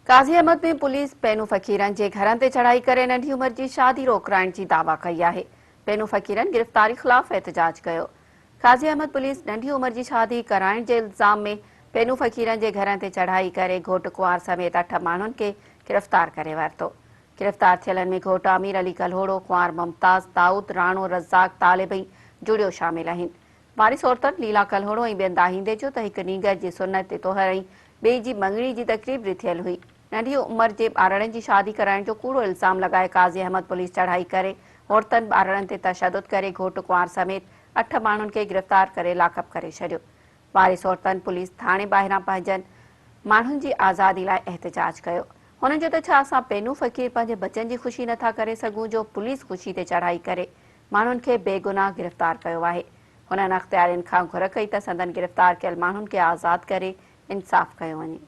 काज़ी अहमद में पुलिस पैनू फ़कीरनि जे घरनि ते चढ़ाई करे नंढी उमिरि जी शादी रोकराइण जी दावा कई आहे। पैनू फ़कीरनि गिरफ़्तारी ख़िलाफ़ एहतजाज कयो। काज़ी अहमद पुलिस नंढी उमिरि जी शादी कराइण जे इल्ज़ाम में पैनू फ़कीरनि जे घरनि ते चढ़ाई करे घोटु कुंवार समेत 8 माण्हुनि खे गिरफ़्तार करे वरितो। गिरफ़्तार थियलनि में घोटु अमीर अली कल्होड़ो, कुंवार मुमताज़, दाऊद राणो, रज़ाक तालिबई जुड़ियो शामिल आहिनि। वारिस औरतनि लीला कल्होड़ो ऐं ॿियनि दाहींदे जो त हिकु नींगर जी सुनत तोहर ऐं ॿिए जी मङणी जी तक़रीब रिथियल हुई। नंढी उमिरि जे ॿारनि जी शादी कराइण जो कूड़ो इल्ज़ाम लगाए काज़ी अहमद पुलिस चढ़ाई करे औरतनि ॿारनि ते तशदुद करे घोटु कुंवार समेत 8 माण्हुनि खे गिरफ़्तार करे लाकअप करे छॾियो। वारिस औरतनि पुलिस थाणे ॿाहिरां पंहिंजनि माण्हुनि जी आज़ादी लाइ एहतजाज कयो। हुननि जो त छा असां पैनू फ़कीर पंहिंजे बचनि जी ख़ुशी नथा करे सघूं जो पुलिस ख़ुशी ते चढ़ाई करे माण्हुनि खे बेगुनाह गिरफ़्तार कयो आहे। हुननि अख़्तियारियुनि खां घुर कई त संदनि गिरफ़्तार कयल माण्हुनि खे आज़ादु करे इंसाफ़ कयो वञे।